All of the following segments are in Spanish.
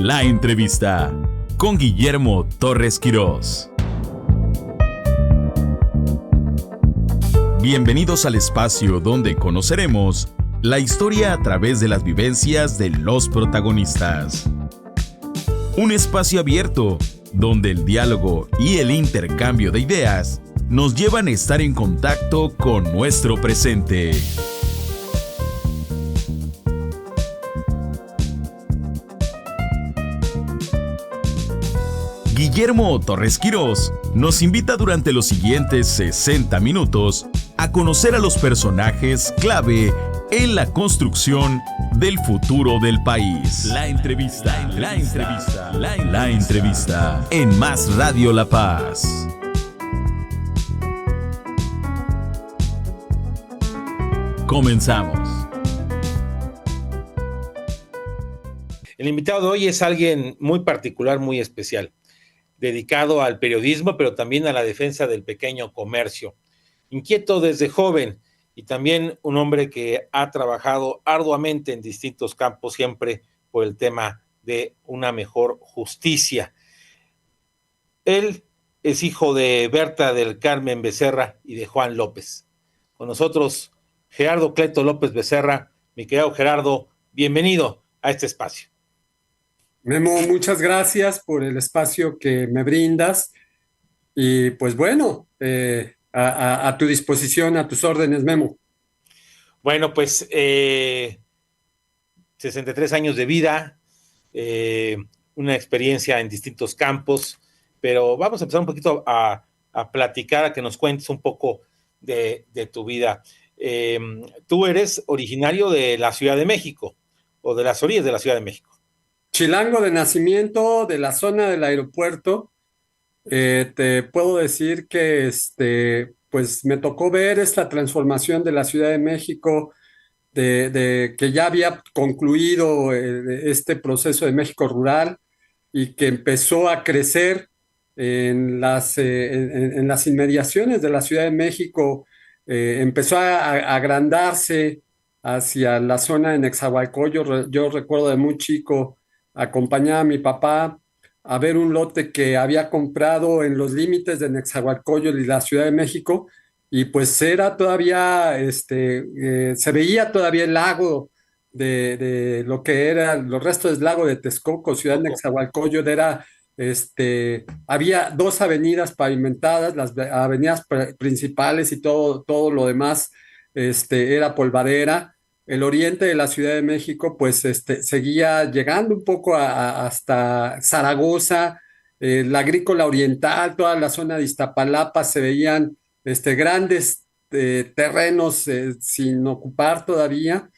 La entrevista con Guillermo Torres Quirós. Bienvenidos al espacio donde conoceremos la historia a través de las vivencias de los protagonistas. Un espacio abierto donde el diálogo y el intercambio de ideas nos llevan a estar en contacto con nuestro presente. Guillermo Torres Quirós nos invita durante los siguientes 60 minutos a conocer a los personajes clave en la construcción del futuro del país. La entrevista en Más Radio La Paz. Comenzamos. El invitado de hoy es alguien muy particular, muy especial, dedicado al periodismo, pero también a la defensa del pequeño comercio. Inquieto desde joven y también un hombre que ha trabajado arduamente en distintos campos, siempre por el tema de una mejor justicia. Él es hijo de Berta del Carmen Becerra y de Juan López. Con nosotros, Gerardo Cleto López Becerra. Mi querido Gerardo, bienvenido a este espacio. Memo, muchas gracias por el espacio que me brindas y pues bueno, a tu disposición, a tus órdenes, Memo. Bueno, pues 63 años de vida, una experiencia en distintos campos, pero vamos a empezar un poquito a platicar, a que nos cuentes un poco de tu vida. Tú eres originario de la Ciudad de México o de las orillas de la Ciudad de México. Chilango de nacimiento, de la zona del aeropuerto. Te puedo decir que pues me tocó ver esta transformación de la Ciudad de México, de que ya había concluido este proceso de México rural y que empezó a crecer en las inmediaciones de la Ciudad de México, empezó a agrandarse hacia la zona de Nezahualcóyotl. Yo recuerdo de muy chico acompañaba a mi papá a ver un lote que había comprado en los límites de Nezahualcóyotl y la Ciudad de México, y pues era todavía, se veía todavía el lago de lo que era los restos del lago de Texcoco. Ciudad de Nezahualcóyotl era, había dos avenidas pavimentadas, las avenidas principales, y todo lo demás, era polvadera. El oriente de la Ciudad de México, pues seguía llegando un poco hasta Zaragoza, la Agrícola Oriental, toda la zona de Iztapalapa, se veían grandes terrenos sin ocupar todavía,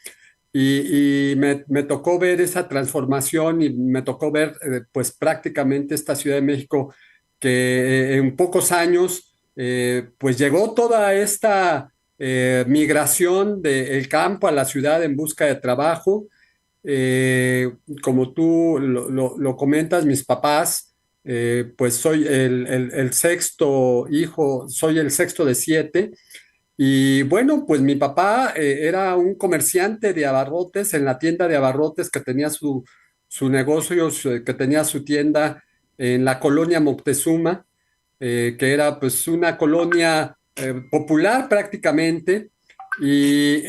y me tocó ver esa transformación y me tocó ver pues prácticamente esta Ciudad de México que en pocos años pues llegó toda esta migración del campo a la ciudad en busca de trabajo. Como tú lo comentas, mis papás, pues soy el sexto hijo, soy el sexto de 7. Y bueno, pues mi papá era un comerciante de abarrotes en la tienda de abarrotes que tenía su negocio, que tenía su tienda en la colonia Moctezuma, que era pues una colonia popular prácticamente. Y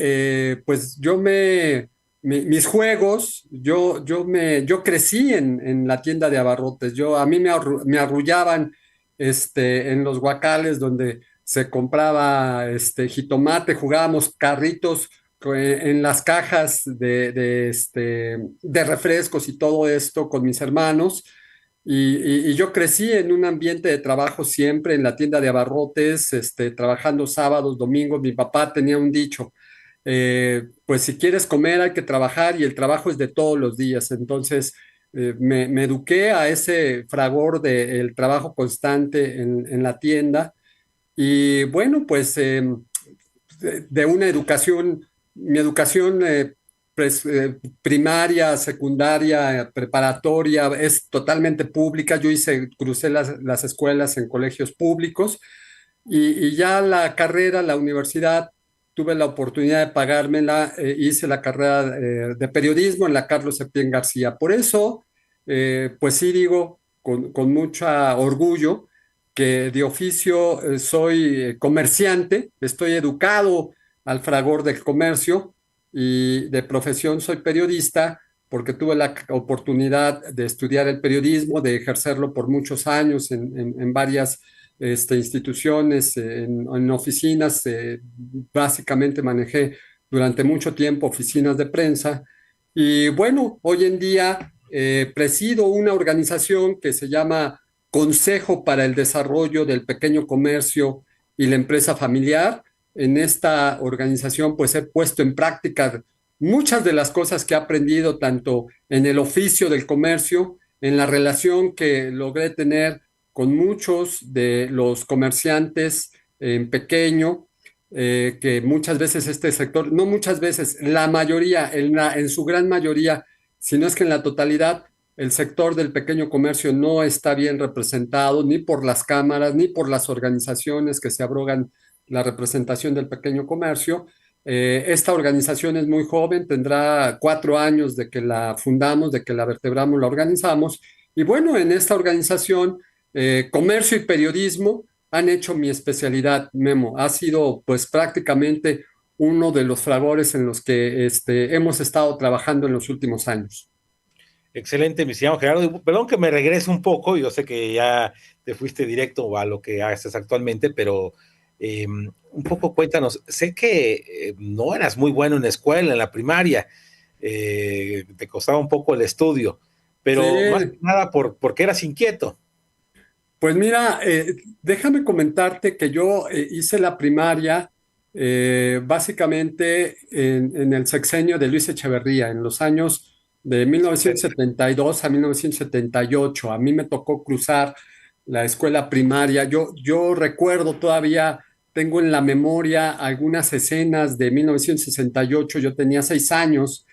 pues mis juegos, yo crecí en la tienda de abarrotes. A mí me arrullaban en los guacales donde se compraba jitomate, jugábamos carritos en las cajas de refrescos y todo esto con mis hermanos. Y yo crecí en un ambiente de trabajo siempre en la tienda de abarrotes, trabajando sábados, domingos. Mi papá tenía un dicho, pues si quieres comer hay que trabajar, y el trabajo es de todos los días. Entonces me eduqué a ese fragor del trabajo constante en la tienda. Y bueno, pues de una educación, mi educación primaria, secundaria, preparatoria, es totalmente pública. Crucé las escuelas en colegios públicos, y ya la carrera, la universidad, tuve la oportunidad de pagármela. Hice la carrera de periodismo en la Carlos Septién García. Por eso pues sí digo con mucho orgullo que de oficio soy comerciante, estoy educado al fragor del comercio y de profesión soy periodista porque tuve la oportunidad de estudiar el periodismo, de ejercerlo por muchos años en varias instituciones, en oficinas. Básicamente manejé durante mucho tiempo oficinas de prensa. Y bueno, hoy en día presido una organización que se llama Consejo para el Desarrollo del Pequeño Comercio y la Empresa Familiar. En esta organización pues he puesto en práctica muchas de las cosas que he aprendido tanto en el oficio del comercio, en la relación que logré tener con muchos de los comerciantes en pequeño, que muchas veces este sector, no muchas veces, la mayoría, en su gran mayoría, si no es que en la totalidad, el sector del pequeño comercio no está bien representado ni por las cámaras, ni por las organizaciones que se abrogan la representación del pequeño comercio. Esta organización es muy joven, tendrá 4 años de que la fundamos, de que la vertebramos, la organizamos. Y bueno, en esta organización, comercio y periodismo han hecho mi especialidad, Memo. Ha sido pues prácticamente uno de los fragores en los que hemos estado trabajando en los últimos años. Excelente, mi estimado Gerardo. Perdón que me regrese un poco, yo sé que ya te fuiste directo a lo que haces actualmente, pero un poco cuéntanos, sé que no eras muy bueno en la escuela, en la primaria, te costaba un poco el estudio, pero más que Sí, nada porque eras inquieto. pues mira, déjame comentarte que yo hice la primaria básicamente en el sexenio de Luis Echeverría, en los años de 1972 a 1978. A mí me tocó cruzar la escuela primaria. Yo recuerdo todavía, tengo en la memoria algunas escenas de 1968. Yo tenía 6 años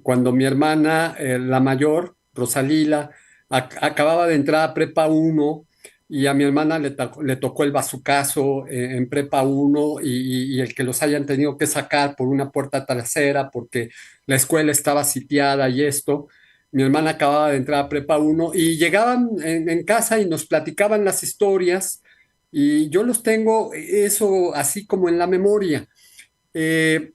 cuando mi hermana, la mayor, Rosalila, acababa de entrar a Prepa uno y a mi hermana le tocó el bazucazo en Prepa uno y el que los hayan tenido que sacar por una puerta trasera porque la escuela estaba sitiada y esto. Mi hermana acababa de entrar a Prepa uno y llegaban en casa y nos platicaban las historias y yo los tengo eso así como en la memoria. Eh,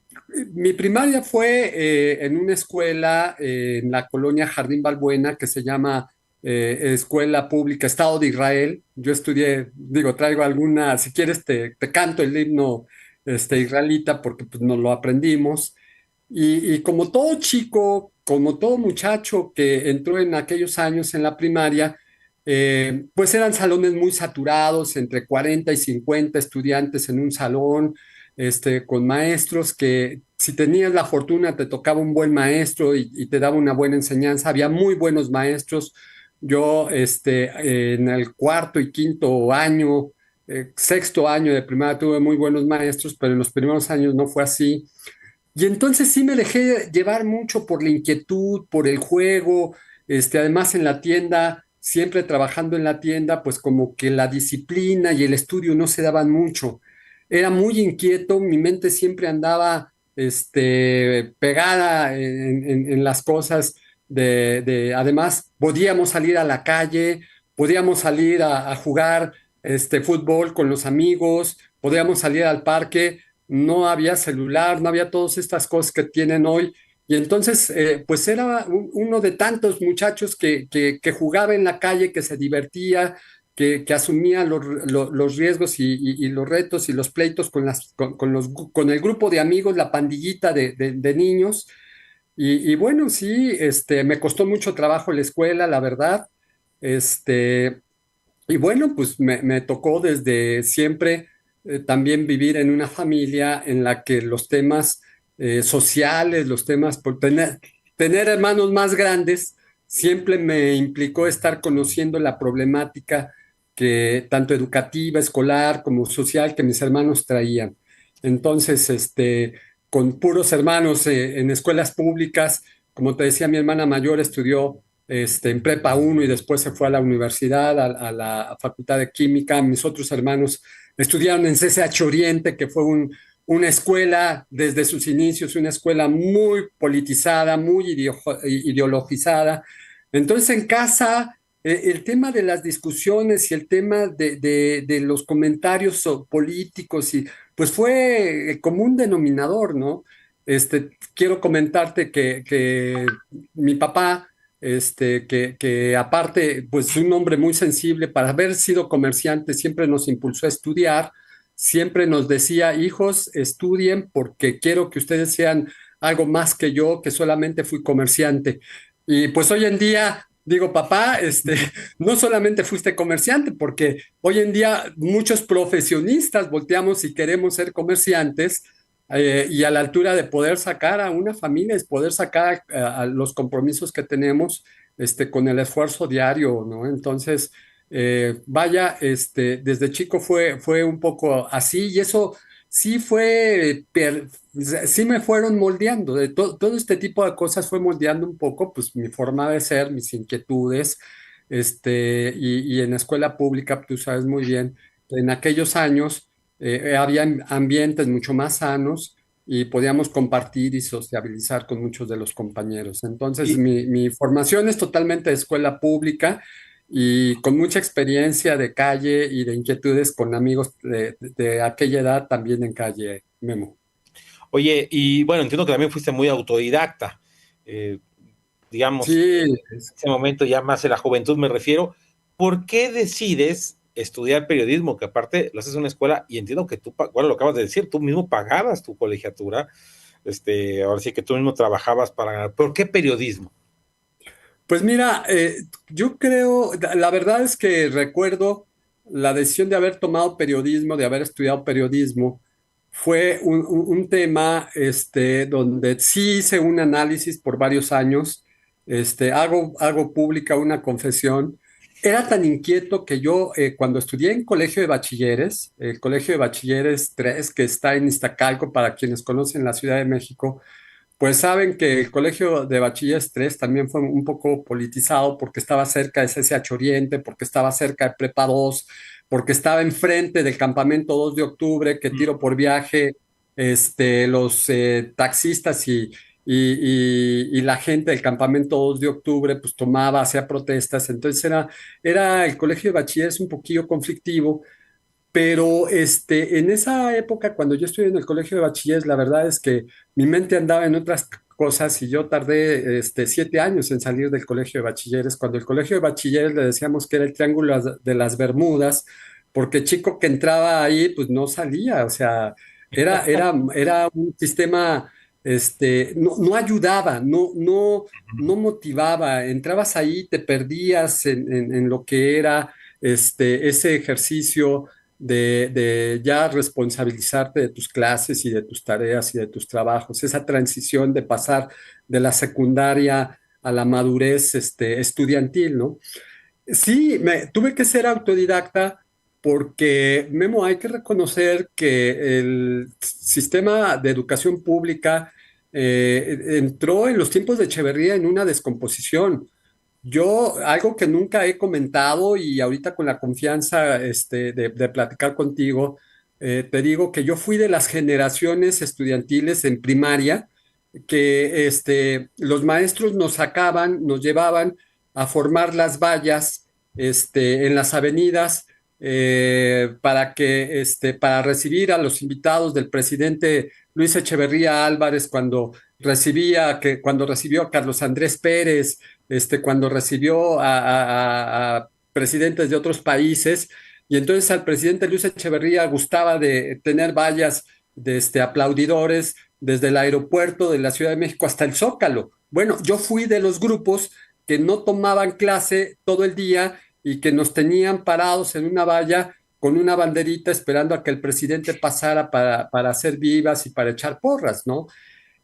Mi primaria fue en una escuela en la colonia Jardín Balbuena que se llama Escuela Pública Estado de Israel. Yo estudié, digo, traigo alguna, si quieres te canto el himno israelita porque pues nos lo aprendimos. Y como todo chico, como todo muchacho que entró en aquellos años en la primaria, pues eran salones muy saturados, entre 40 y 50 estudiantes en un salón, con maestros que si tenías la fortuna te tocaba un buen maestro y te daba una buena enseñanza. Había muy buenos maestros. Yo, en el cuarto y quinto año, sexto año de primaria tuve muy buenos maestros, pero en los primeros años no fue así. Y entonces sí me dejé llevar mucho por la inquietud, por el juego, además en la tienda, siempre trabajando en la tienda, pues como que la disciplina y el estudio no se daban mucho. Era muy inquieto, mi mente siempre andaba, pegada en las cosas además, podíamos salir a la calle, podíamos salir a jugar, fútbol con los amigos, podíamos salir al parque, no había celular, no había todas estas cosas que tienen hoy. Y entonces, pues era uno de tantos muchachos que jugaba en la calle, que se divertía, que asumía los riesgos y los retos y los pleitos con el grupo de amigos, la pandillita de niños. Y bueno, sí, me costó mucho trabajo la escuela, la verdad. Este, y bueno, pues me tocó desde siempre también vivir en una familia en la que los temas sociales, los temas por tener hermanos más grandes, siempre me implicó estar conociendo la problemática que tanto educativa, escolar como social que mis hermanos traían. Entonces, con puros hermanos en escuelas públicas, como te decía, mi hermana mayor estudió en Prepa uno y después se fue a la universidad, a la Facultad de Química. Mis otros hermanos estudiaron en CCH Oriente, que fue una escuela desde sus inicios, una escuela muy politizada, muy ideologizada. Entonces en casa, el tema de las discusiones y el tema de los comentarios políticos, y pues fue el común denominador, ¿no? Quiero comentarte que mi papá, que aparte, pues un hombre muy sensible para haber sido comerciante, siempre nos impulsó a estudiar, siempre nos decía, hijos, estudien porque quiero que ustedes sean algo más que yo, que solamente fui comerciante. Y pues hoy en día digo, papá, no solamente fuiste comerciante, porque hoy en día muchos profesionistas volteamos y queremos ser comerciantes, y a la altura de poder sacar a una familia, es poder sacar a los compromisos que tenemos, con el esfuerzo diario, ¿no? Entonces, vaya, desde chico fue un poco así, y eso sí sí me fueron moldeando, todo este tipo de cosas fue moldeando un poco, pues mi forma de ser, mis inquietudes, y en la escuela pública, tú sabes muy bien, en aquellos años había ambientes mucho más sanos y podíamos compartir y sociabilizar con muchos de los compañeros. Entonces, Y, mi formación es totalmente de escuela pública y con mucha experiencia de calle y de inquietudes con amigos de aquella edad también en calle, Memo. oye, y bueno, entiendo que también fuiste muy autodidacta, eh, digamos, Sí, en ese momento ya más en la juventud me refiero. ¿Por qué decides estudiar periodismo? Que aparte lo haces en una escuela y entiendo que tú, bueno, lo acabas de decir, tú mismo pagabas tu colegiatura, ahora sí que tú mismo trabajabas para ganar. ¿Por qué periodismo? pues mira, yo creo, la verdad es que recuerdo la decisión de haber tomado periodismo, de haber estudiado periodismo, fue un tema donde sí hice un análisis por varios años, hago pública una confesión. Era tan inquieto que yo, cuando estudié en colegio de bachilleres, el colegio de bachilleres 3 que está en Iztacalco, para quienes conocen la Ciudad de México, pues saben que el Colegio de Bachilleres 3 también fue un poco politizado porque estaba cerca de CCH Oriente, porque estaba cerca de Prepa 2, porque estaba enfrente del campamento 2 de octubre, que tiro por viaje, los taxistas y la gente del campamento 2 de octubre pues tomaba, hacía protestas, entonces era el Colegio de Bachilleres un poquillo conflictivo, pero en esa época, cuando yo estuve en el colegio de bachilleres, la verdad es que mi mente andaba en otras cosas y yo tardé 7 años en salir del colegio de bachilleres. Cuando el colegio de bachilleres le decíamos que era el Triángulo de las Bermudas, porque chico que entraba ahí, pues no salía, o sea, era un sistema, no ayudaba, no motivaba. Entrabas ahí, te perdías en lo que era ese ejercicio de ya responsabilizarte de tus clases y de tus tareas y de tus trabajos, esa transición de pasar de la secundaria a la madurez estudiantil, ¿no? Sí, tuve que ser autodidacta porque, Memo, hay que reconocer que el sistema de educación pública entró en los tiempos de Echeverría en una descomposición. Yo, algo que nunca he comentado y ahorita con la confianza de platicar contigo, te digo que yo fui de las generaciones estudiantiles en primaria que los maestros nos sacaban, nos llevaban a formar las vallas en las avenidas, para recibir a los invitados del presidente Luis Echeverría Álvarez cuando recibió a Carlos Andrés Pérez, cuando recibió a presidentes de otros países, y entonces al presidente Luis Echeverría gustaba de tener vallas de aplaudidores desde el aeropuerto de la Ciudad de México hasta el Zócalo. Bueno, yo fui de los grupos que no tomaban clase todo el día y que nos tenían parados en una valla con una banderita esperando a que el presidente pasara para hacer vivas y para echar porras, ¿no?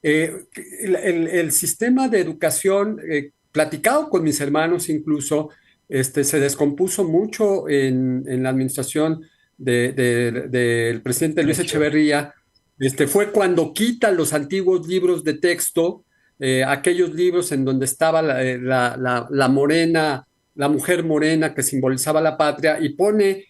El sistema de educación, platicado con mis hermanos incluso, se descompuso mucho en la administración del presidente Luis Echeverría. Fue cuando quitan los antiguos libros de texto, aquellos libros en donde estaba la morena, la mujer morena que simbolizaba la patria, y pone,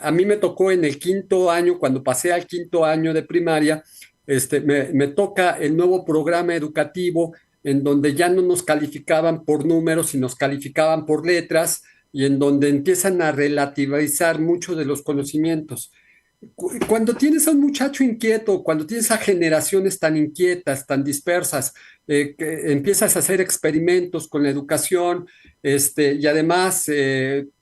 a mí me tocó en el quinto año, cuando pasé al quinto año de primaria, me toca el nuevo programa educativo en donde ya no nos calificaban por números y nos calificaban por letras, y en donde empiezan a relativizar mucho de los conocimientos. Cuando tienes a un muchacho inquieto, cuando tienes a generaciones tan inquietas, tan dispersas, que empiezas a hacer experimentos con la educación, y además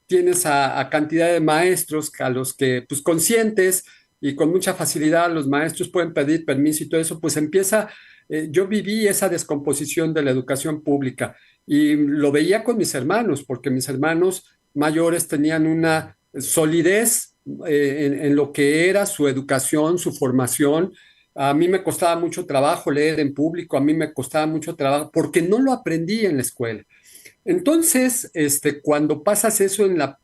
tienes a cantidad de maestros a los que, pues conscientes y con mucha facilidad, los maestros pueden pedir permiso y todo eso, pues empieza, yo viví esa descomposición de la educación pública y lo veía con mis hermanos, porque mis hermanos mayores tenían una solidez en lo que era su educación, su formación. A mí me costaba mucho trabajo leer en público, a mí me costaba mucho trabajo porque no lo aprendí en la escuela. Entonces, cuando pasas eso en la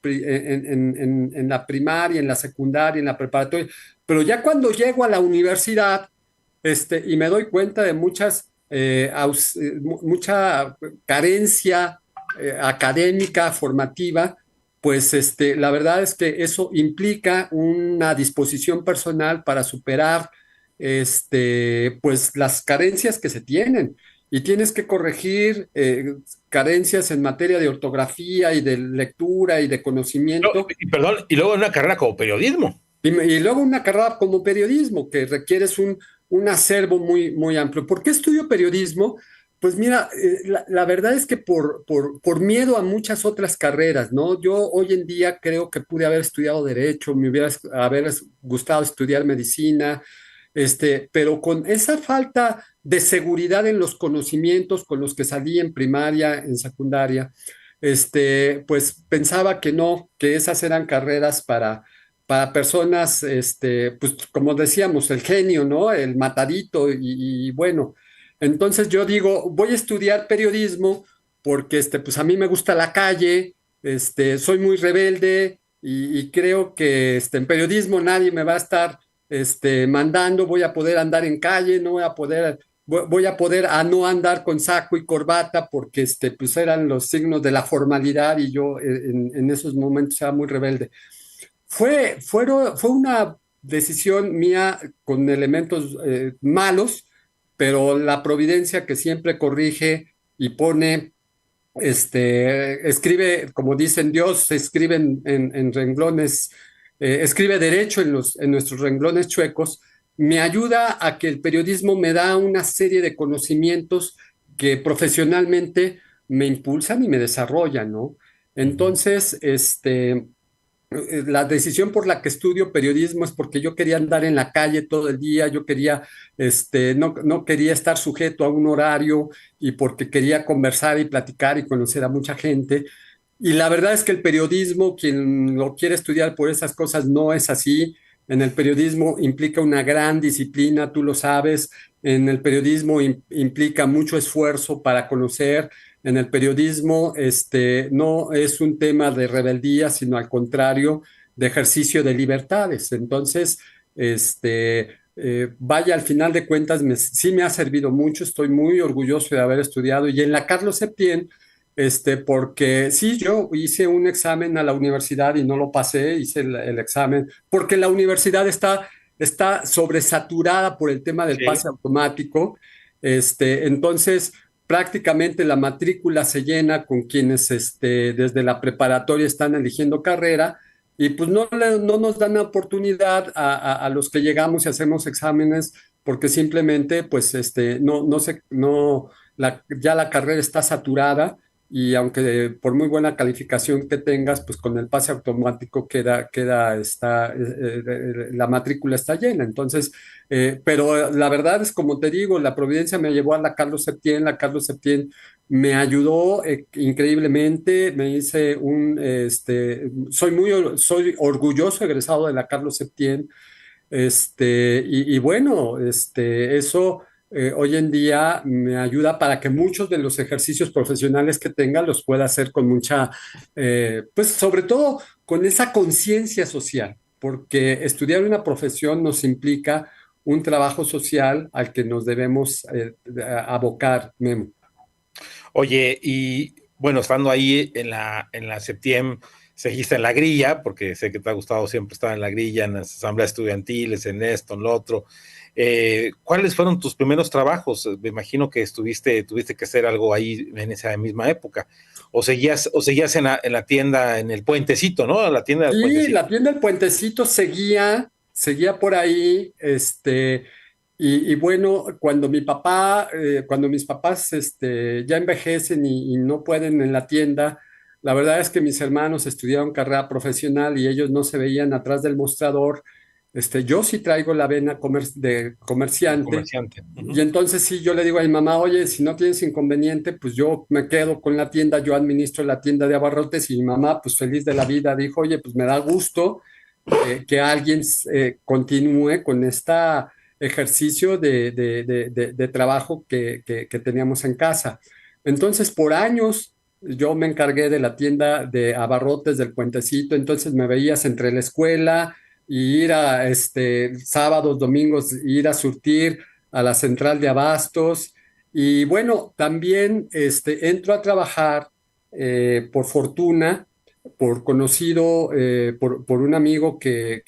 primaria, en la secundaria, en la preparatoria, pero ya cuando llego a la universidad, y me doy cuenta de mucha carencia académica, formativa, pues la verdad es que eso implica una disposición personal para superar pues las carencias que se tienen y tienes que corregir carencias en materia de ortografía y de lectura y de conocimiento. Perdón, y luego una carrera como periodismo. Y luego una carrera como periodismo, que requieres un acervo muy, muy amplio. ¿Por qué estudio periodismo? Pues mira, la verdad es que por miedo a muchas otras carreras, ¿no? Yo hoy en día creo que pude haber estudiado derecho, me hubiera haber gustado estudiar medicina, pero con esa falta de seguridad en los conocimientos con los que salí en primaria, en secundaria, pues pensaba que no, que esas eran carreras para personas, pues como decíamos, el genio, ¿no? El matadito y bueno, entonces yo digo, voy a estudiar periodismo porque, pues a mí me gusta la calle, soy muy rebelde y creo que, en periodismo nadie me va a estar, mandando, voy a poder andar en calle, no voy a poder a no andar con saco y corbata porque, pues eran los signos de la formalidad y yo en esos momentos era muy rebelde. Fue una decisión mía con elementos malos, pero la providencia que siempre corrige y pone, escribe, como dicen Dios, escribe en renglones, escribe derecho en nuestros renglones chuecos, me ayuda a que el periodismo me da una serie de conocimientos que profesionalmente me impulsan y me desarrollan, ¿no? Entonces, la decisión por la que estudio periodismo es porque yo quería andar en la calle todo el día, yo quería, no quería estar sujeto a un horario y porque quería conversar y platicar y conocer a mucha gente. Y la verdad es que el periodismo, quien lo quiere estudiar por esas cosas, no es así. En el periodismo implica una gran disciplina, tú lo sabes. En el periodismo implica mucho esfuerzo para conocer. En el periodismo, no es un tema de rebeldía, sino al contrario, de ejercicio de libertades. Entonces, vaya, al final de cuentas, sí me ha servido mucho. Estoy muy orgulloso de haber estudiado. Y en la Carlos Septién, porque sí, yo hice un examen a la universidad y no lo pasé, hice el examen, porque la universidad está sobresaturada por el tema del pase automático. Entonces, prácticamente la matrícula se llena con quienes desde la preparatoria están eligiendo carrera y pues no nos dan la oportunidad a los que llegamos y hacemos exámenes porque simplemente pues ya la carrera está saturada y aunque por muy buena calificación que tengas, pues con el pase automático la matrícula está llena. Entonces, pero la verdad es, como te digo, la providencia me llevó a la Carlos Septién, la Carlos Septién me ayudó increíblemente, me hice soy orgulloso egresado de la Carlos Septién, y bueno, eso hoy en día me ayuda para que muchos de los ejercicios profesionales que tenga los pueda hacer con mucha, pues sobre todo con esa conciencia social, porque estudiar una profesión nos implica un trabajo social al que nos debemos abocar, Memo. Oye, y bueno, estando ahí en la Septiem, seguiste en la grilla, porque sé que te ha gustado siempre estar en la grilla, en las asambleas estudiantiles, en esto, en lo otro. ¿Cuáles fueron tus primeros trabajos? Me imagino que tuviste que hacer algo ahí en esa misma época. ¿O seguías en la tienda, en el Puentecito, ¿no? La tienda del Sí, Puentecito. la tienda del Puentecito seguía por ahí, y bueno, cuando mis papás, ya envejecen y no pueden en la tienda, la verdad es que mis hermanos estudiaron carrera profesional y ellos no se veían atrás del mostrador. Yo sí traigo la vena de El comerciante. comerciante. Y Ujú. entonces sí, yo le digo a mi mamá, oye, si no tienes inconveniente, pues yo me quedo con la tienda, yo administro la tienda de abarrotes y mi mamá, pues feliz de la vida, dijo, oye, pues me da gusto que alguien continúe con este ejercicio de trabajo que teníamos en casa. Entonces, por años, yo me encargué de la tienda de abarrotes del Puentecito, entonces me veías entre la escuela y ir a sábados, domingos, ir a surtir a la central de abastos. Y bueno, también entro a trabajar por fortuna, por conocido, por un amigo que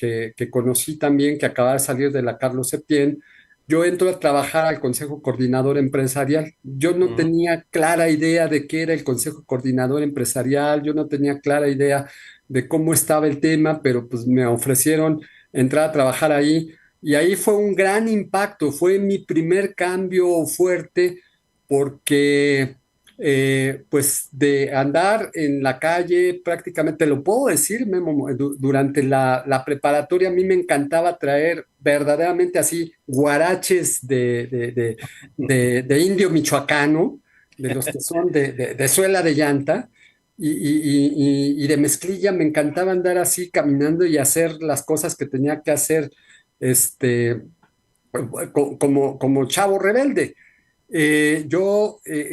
conocí también, que acaba de salir de la Carlos Septién. Yo entro a trabajar al Consejo Coordinador Empresarial. Yo no Ujú. tenía clara idea de qué era el Consejo Coordinador Empresarial, yo no tenía clara idea de cómo estaba el tema, pero pues me ofrecieron entrar a trabajar ahí. Y ahí fue un gran impacto, fue mi primer cambio fuerte porque pues de andar en la calle, prácticamente lo puedo decir, Memo, durante la preparatoria a mí me encantaba traer verdaderamente así guaraches de indio michoacano, de los que son de suela de llanta. Y de mezclilla me encantaba andar así caminando y hacer las cosas que tenía que hacer este, como chavo rebelde.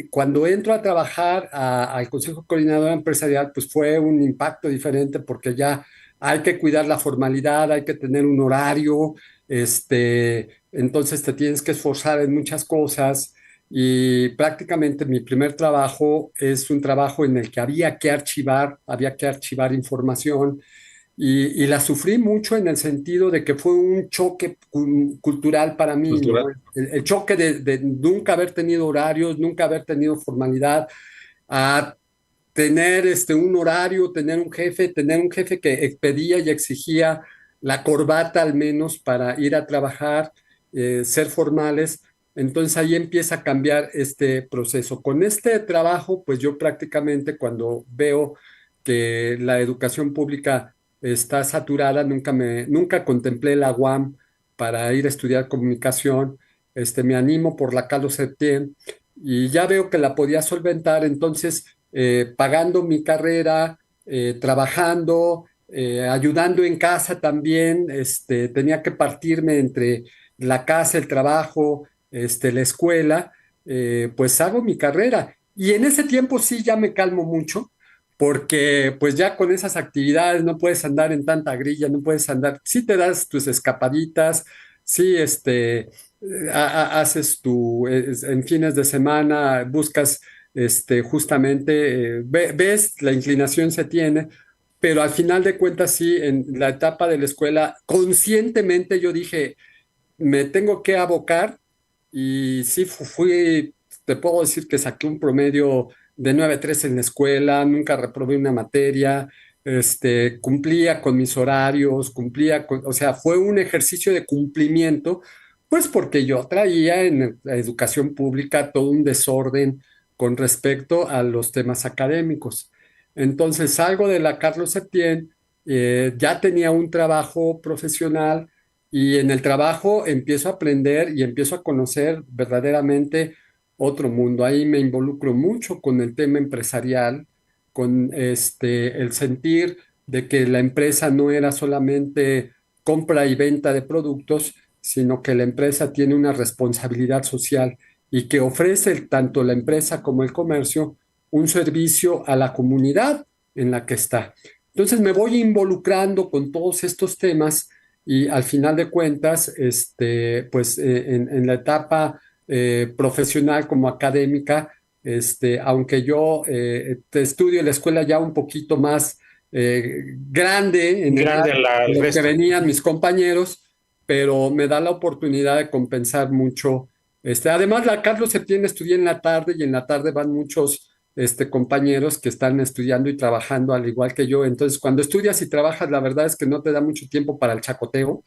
Cuando entro a trabajar al Consejo Coordinador Empresarial, pues fue un impacto diferente porque ya hay que cuidar la formalidad, hay que tener un horario, entonces te tienes que esforzar en muchas cosas y prácticamente mi primer trabajo es un trabajo en el que había que archivar información y la sufrí mucho en el sentido de que fue un choque cultural para mí, ¿no? Cultural. El choque de nunca haber tenido horarios, nunca haber tenido formalidad, a tener un horario, tener un jefe que pedía y exigía la corbata al menos para ir a trabajar, ser formales. Entonces ahí empieza a cambiar este proceso. Con este trabajo, pues yo prácticamente cuando veo que la educación pública está saturada, nunca contemplé la UAM para ir a estudiar comunicación, me animo por la Carlos Septién y ya veo que la podía solventar, entonces pagando mi carrera, trabajando, ayudando en casa también, tenía que partirme entre la casa, el trabajo, la escuela, pues hago mi carrera. Y en ese tiempo sí ya me calmo mucho, porque pues ya con esas actividades no puedes andar en tanta grilla, no puedes andar, sí te das tus escapaditas, sí, haces en fines de semana, buscas justamente, ves, la inclinación se tiene, pero al final de cuentas sí, en la etapa de la escuela, conscientemente yo dije, me tengo que abocar y sí te puedo decir que saqué un promedio de 9.3 en la escuela, nunca reprobé una materia, cumplía con mis horarios, o sea, fue un ejercicio de cumplimiento, pues porque yo traía en la educación pública todo un desorden con respecto a los temas académicos. Entonces salgo de la Carlos Septién, ya tenía un trabajo profesional y en el trabajo empiezo a aprender y empiezo a conocer verdaderamente otro mundo. Ahí me involucro mucho con el tema empresarial, con el sentir de que la empresa no era solamente compra y venta de productos, sino que la empresa tiene una responsabilidad social y que ofrece tanto la empresa como el comercio un servicio a la comunidad en la que está. Entonces me voy involucrando con todos estos temas y al final de cuentas, pues en la etapa profesional como académica, aunque yo te estudio en la escuela ya un poquito más grande en edad Grande de al lo que resto. venían mis compañeros, pero me da la oportunidad de compensar mucho. Además, la Carlos Septién estudié en la tarde y en la tarde van muchos compañeros que están estudiando y trabajando al igual que yo. Entonces, cuando estudias y trabajas, la verdad es que no te da mucho tiempo para el chacoteo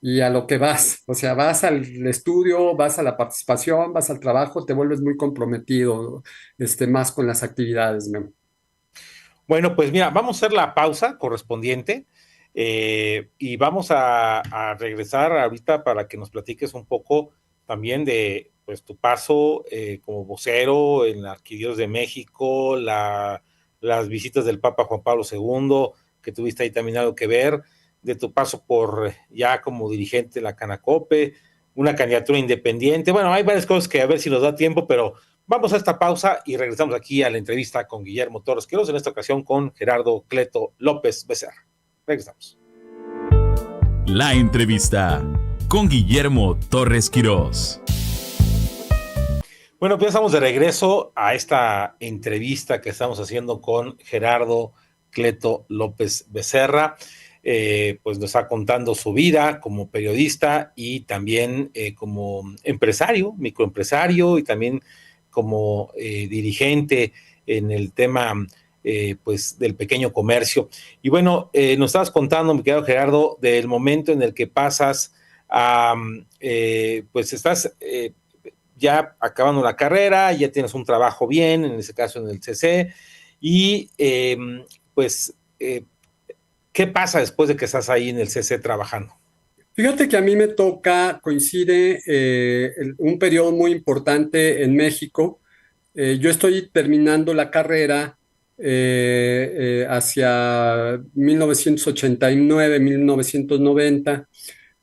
y a lo que vas. O sea, vas al estudio, vas a la participación, vas al trabajo, te vuelves muy comprometido, más con las actividades, Memo. Bueno, pues mira, vamos a hacer la pausa correspondiente y vamos a regresar ahorita para que nos platiques un poco también de pues, tu paso como vocero en la Arquidiócesis de México, las visitas del Papa Juan Pablo II, que tuviste ahí también algo que ver, de tu paso por ya como dirigente de la Canacope, una candidatura independiente. Bueno, hay varias cosas que a ver si nos da tiempo, pero vamos a esta pausa y regresamos aquí a la entrevista con Guillermo Torres Quirós, en esta ocasión con Gerardo Cleto López Becerra. Regresamos. La entrevista con Guillermo Torres Quirós. Bueno, pues estamos de regreso a esta entrevista que estamos haciendo con Gerardo Cleto López Becerra. Pues nos está contando su vida como periodista y también como empresario, microempresario y también como dirigente en el tema pues del pequeño comercio. Y bueno, nos estabas contando, mi querido Gerardo, del momento en el que pasas a, pues estás ya acabando la carrera, ya tienes un trabajo bien, en ese caso en el CC, y pues ¿qué pasa después de que estás ahí en el CC trabajando? Fíjate que a mí me toca, coincide un periodo muy importante en México. Yo estoy terminando la carrera hacia 1989, 1990.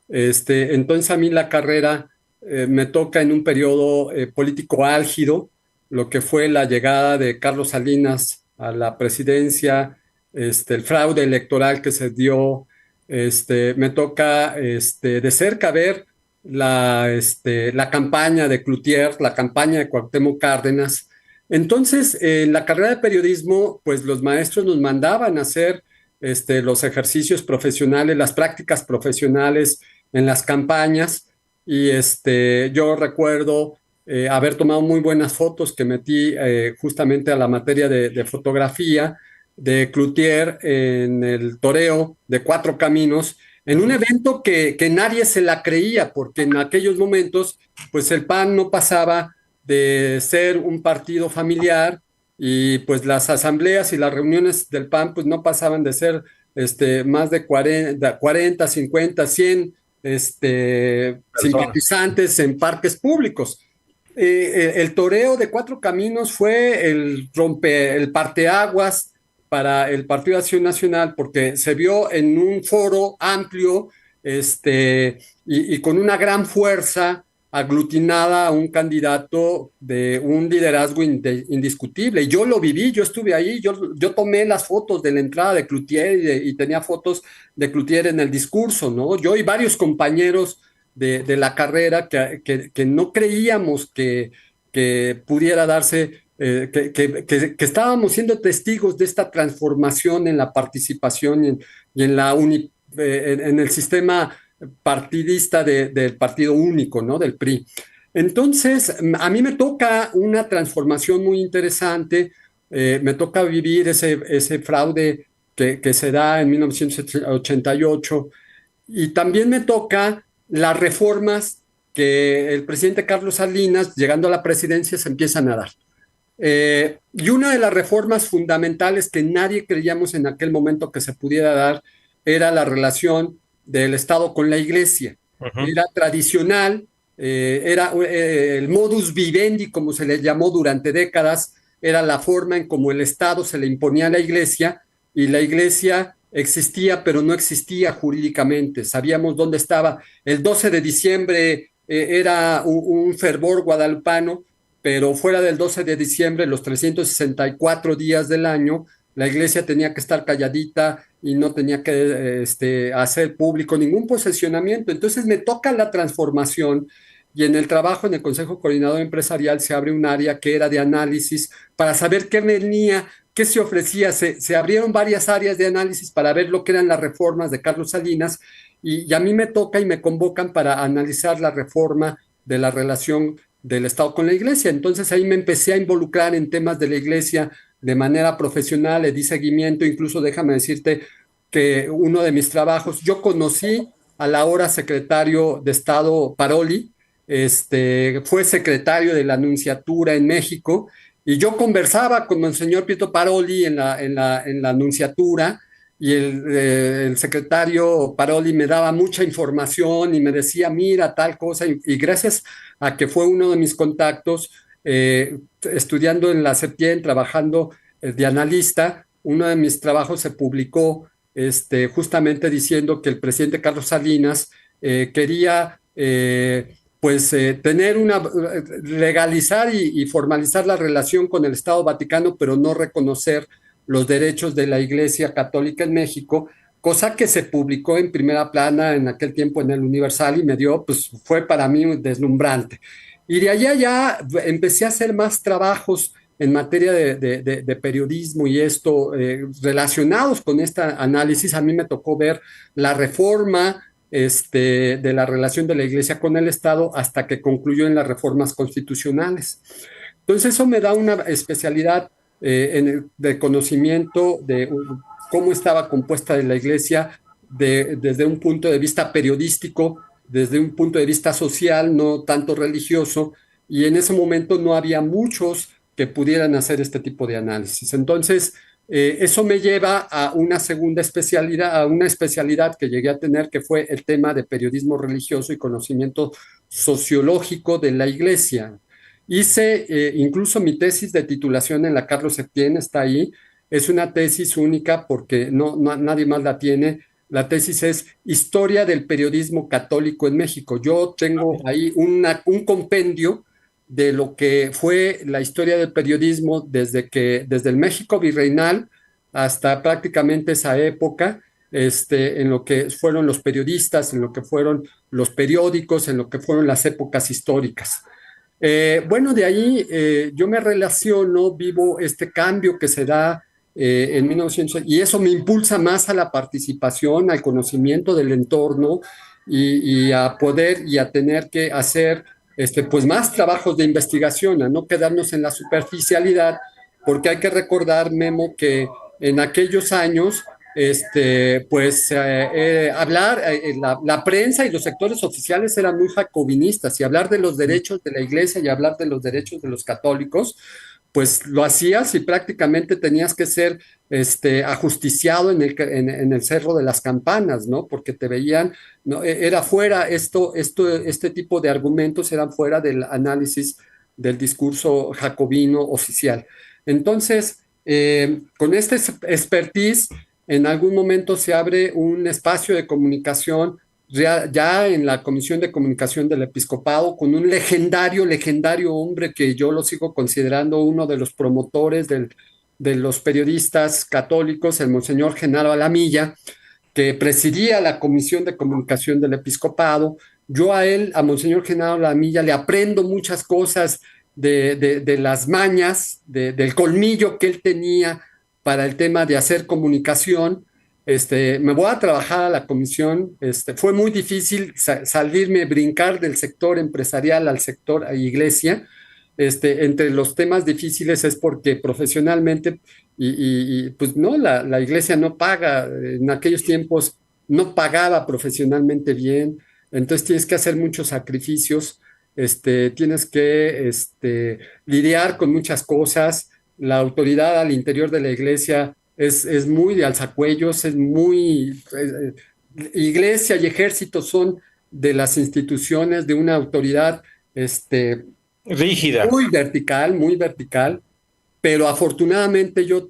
Entonces a mí la carrera me toca en un periodo político álgido, lo que fue la llegada de Carlos Salinas a la presidencia, el fraude electoral que se dio. Me toca de cerca ver la campaña de Cloutier, la campaña de Cuauhtémoc Cárdenas. Entonces, en la carrera de periodismo, pues los maestros nos mandaban a hacer los ejercicios profesionales, las prácticas profesionales en las campañas. Y yo recuerdo haber tomado muy buenas fotos que metí justamente a la materia de fotografía de Cloutier en el toreo de Cuatro Caminos, en un evento que nadie se la creía, porque en aquellos momentos, pues el PAN no pasaba de ser un partido familiar y pues las asambleas y las reuniones del PAN pues no pasaban de ser más de 40 50, 100 simpatizantes en parques públicos. El toreo de Cuatro Caminos fue el parteaguas para el Partido de Acción Nacional, porque se vio en un foro amplio y con una gran fuerza aglutinada a un candidato de un liderazgo indiscutible. Y yo lo viví, yo estuve ahí, yo tomé las fotos de la entrada de Cloutier y tenía fotos de Cloutier en el discurso, ¿no? Yo y varios compañeros de la carrera que no creíamos que pudiera darse, que estábamos siendo testigos de esta transformación en la participación y en el sistema partidista del partido único, ¿no? Del PRI. Entonces, a mí me toca una transformación muy interesante, me toca vivir ese fraude que se da en 1988 y también me toca las reformas que el presidente Carlos Salinas, llegando a la presidencia, se empiezan a dar. Y una de las reformas fundamentales que nadie creíamos en aquel momento que se pudiera dar era la relación del Estado con la Iglesia. Era tradicional, era el modus vivendi, como se le llamó durante décadas, era la forma en cómo el Estado se le imponía a la Iglesia y la Iglesia existía, pero no existía jurídicamente. Sabíamos dónde estaba. El 12 de diciembre era un fervor guadalupano, pero fuera del 12 de diciembre, los 364 días del año, la iglesia tenía que estar calladita y no tenía que hacer público ningún posicionamiento. Entonces me toca la transformación y en el trabajo en el Consejo Coordinador Empresarial se abre un área que era de análisis para saber qué venía, qué se ofrecía. Se abrieron varias áreas de análisis para ver lo que eran las reformas de Carlos Salinas y a mí me toca y me convocan para analizar la reforma de la relación del Estado con la Iglesia. Entonces ahí me empecé a involucrar en temas de la Iglesia de manera profesional, le di seguimiento, incluso déjame decirte que uno de mis trabajos, yo conocí al ahora secretario de Estado Paroli, fue secretario de la Nunciatura en México, y yo conversaba con Monseñor Pietro Paroli en la Nunciatura, y el secretario Paroli me daba mucha información y me decía, mira, tal cosa, y gracias a que fue uno de mis contactos, estudiando en la Septien, trabajando de analista, uno de mis trabajos se publicó justamente diciendo que el presidente Carlos Salinas quería legalizar y formalizar la relación con el Estado Vaticano, pero no reconocer los derechos de la Iglesia Católica en México, cosa que se publicó en primera plana en aquel tiempo en el Universal y fue para mí deslumbrante. Y de allá ya empecé a hacer más trabajos en materia de periodismo y esto relacionados con este análisis. A mí me tocó ver la reforma de la relación de la Iglesia con el Estado hasta que concluyó en las reformas constitucionales. Entonces eso me da una especialidad de conocimiento de cómo estaba compuesta la Iglesia desde un punto de vista periodístico, desde un punto de vista social, no tanto religioso, y en ese momento no había muchos que pudieran hacer este tipo de análisis. Entonces, eso me lleva a una segunda especialidad, a una especialidad que llegué a tener, que fue el tema de periodismo religioso y conocimiento sociológico de la Iglesia. Hice incluso mi tesis de titulación en la Carlos Septién, está ahí. Es una tesis única porque nadie más la tiene. La tesis es Historia del Periodismo Católico en México. Yo tengo ahí un compendio de lo que fue la historia del periodismo desde el México virreinal hasta prácticamente esa época, en lo que fueron los periodistas, en lo que fueron los periódicos, en lo que fueron las épocas históricas. De ahí yo me relaciono, vivo este cambio que se da en 1900, y eso me impulsa más a la participación, al conocimiento del entorno y a poder y a tener que hacer más trabajos de investigación, a no quedarnos en la superficialidad, porque hay que recordar, Memo, que en aquellos años la prensa y los sectores oficiales eran muy jacobinistas, y hablar de los derechos de la Iglesia y hablar de los derechos de los católicos, pues lo hacías y prácticamente tenías que ser ajusticiado en el Cerro de las Campanas, ¿no? Porque te veían, ¿no? Era fuera, este tipo de argumentos eran fuera del análisis del discurso jacobino oficial. Entonces, con este expertise, en algún momento se abre un espacio de comunicación ya en la Comisión de Comunicación del Episcopado, con un legendario hombre que yo lo sigo considerando uno de los promotores de los periodistas católicos, el Monseñor Genaro Alamilla, que presidía la Comisión de Comunicación del Episcopado. Yo a Monseñor Genaro Alamilla, le aprendo muchas cosas de las mañas, del colmillo que él tenía para el tema de hacer comunicación. Me voy a trabajar a la comisión. Fue muy difícil brincar del sector empresarial al sector a iglesia. Entre los temas difíciles es porque profesionalmente, pues no, la iglesia no paga, en aquellos tiempos no pagaba profesionalmente bien, entonces tienes que hacer muchos sacrificios, tienes que lidiar con muchas cosas. La autoridad al interior de la iglesia es muy de alzacuellos, iglesia y ejército son de las instituciones de una autoridad rígida, muy vertical, pero afortunadamente yo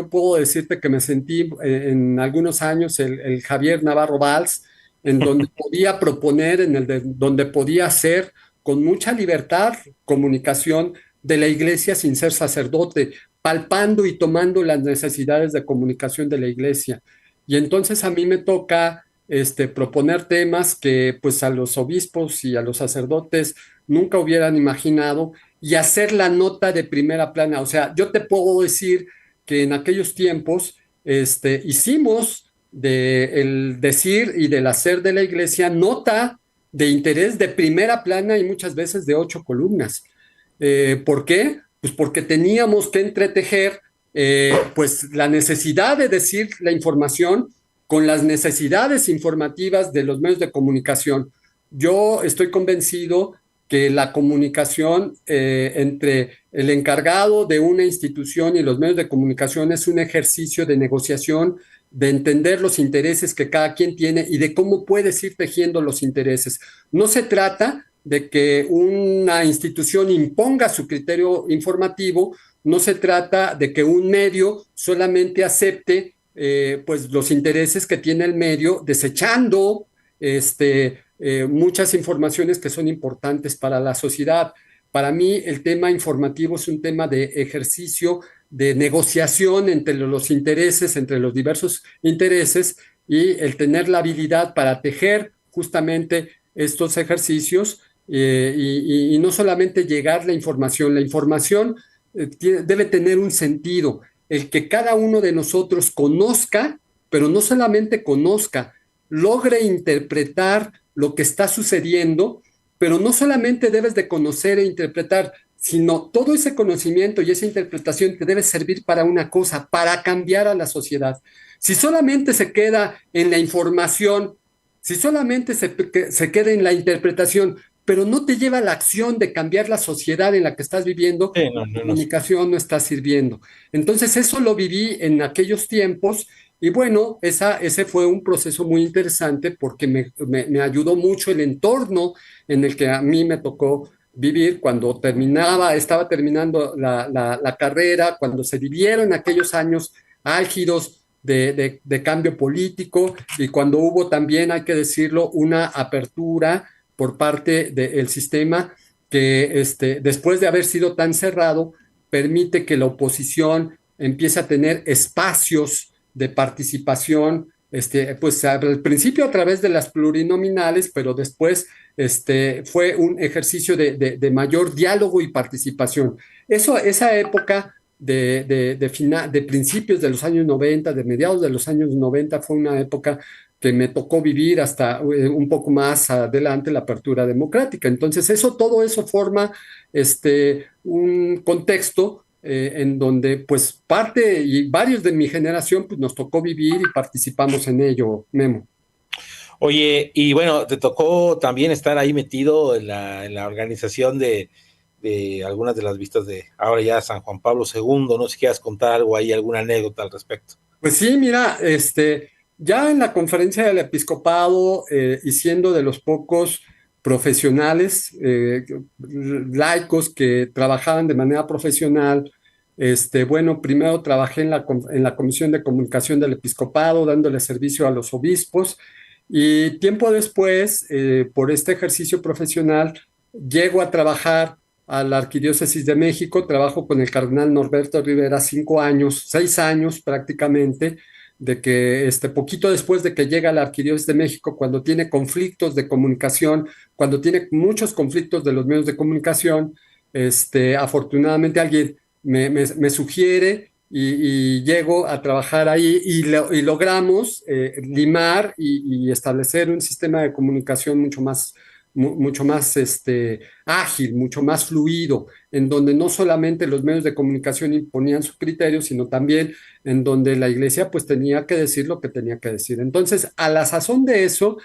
puedo decirte que me sentí en algunos años el Javier Navarro Valls, en donde podía proponer, donde podía hacer con mucha libertad comunicación de la iglesia sin ser sacerdote, palpando y tomando las necesidades de comunicación de la iglesia. Y entonces a mí me toca proponer temas que pues a los obispos y a los sacerdotes nunca hubieran imaginado, y hacer la nota de primera plana. O sea, yo te puedo decir que en aquellos tiempos hicimos del decir y del hacer de la iglesia, nota de interés de primera plana y muchas veces de 8 columnas. ¿Por qué? Pues porque teníamos que entretejer pues la necesidad de decir la información con las necesidades informativas de los medios de comunicación. Yo estoy convencido que la comunicación entre el encargado de una institución y los medios de comunicación es un ejercicio de negociación, de entender los intereses que cada quien tiene y de cómo puedes ir tejiendo los intereses. No se trata de que una institución imponga su criterio informativo, no se trata de que un medio solamente acepte pues los intereses que tiene el medio, desechando muchas informaciones que son importantes para la sociedad. Para mí el tema informativo es un tema de ejercicio, de negociación entre los intereses, entre los diversos intereses, y el tener la habilidad para tejer justamente estos ejercicios y no solamente llegar la información debe tener un sentido, el que cada uno de nosotros conozca, pero no solamente conozca, logre interpretar lo que está sucediendo, pero no solamente debes de conocer e interpretar, sino todo ese conocimiento y esa interpretación te debe servir para una cosa, para cambiar a la sociedad. Si solamente se queda en la información, si solamente se queda en la interpretación, pero no te lleva a la acción de cambiar la sociedad en la que estás viviendo, la comunicación no está sirviendo. Entonces eso lo viví en aquellos tiempos y bueno, ese fue un proceso muy interesante porque me ayudó mucho el entorno en el que a mí me tocó vivir cuando estaba terminando la carrera, cuando se vivieron aquellos años álgidos de cambio político y cuando hubo también, hay que decirlo, una apertura por parte del sistema que después de haber sido tan cerrado, permite que la oposición empiece a tener espacios de participación, pues al principio a través de las plurinominales, pero después fue un ejercicio de mayor diálogo y participación. Esa época de principios de los años 90, de mediados de los años 90, fue una época que me tocó vivir hasta un poco más adelante la apertura democrática. Entonces, todo eso forma un contexto en donde pues parte y varios de mi generación pues nos tocó vivir y participamos en ello, Memo. Oye, y bueno, te tocó también estar ahí metido en la organización de algunas de las vistas de ahora ya San Juan Pablo II, no sé si quieras contar algo ahí, alguna anécdota al respecto. Pues sí, mira, ya en la conferencia del episcopado y siendo de los pocos profesionales, laicos que trabajaban de manera profesional, bueno, primero trabajé en la Comisión de Comunicación del Episcopado, dándole servicio a los obispos, y tiempo después, por este ejercicio profesional, llego a trabajar a la Arquidiócesis de México, trabajo con el cardenal Norberto Rivera 6 años prácticamente, de que poquito después de que llega a la Arquidiócesis de México, cuando tiene conflictos de comunicación, cuando tiene muchos conflictos de los medios de comunicación, afortunadamente alguien me sugiere y llego a trabajar ahí y logramos limar y establecer un sistema de comunicación mucho más ágil, mucho más fluido, en donde no solamente los medios de comunicación imponían su criterio, sino también en donde la iglesia pues tenía que decir lo que tenía que decir. Entonces, a la sazón de eso,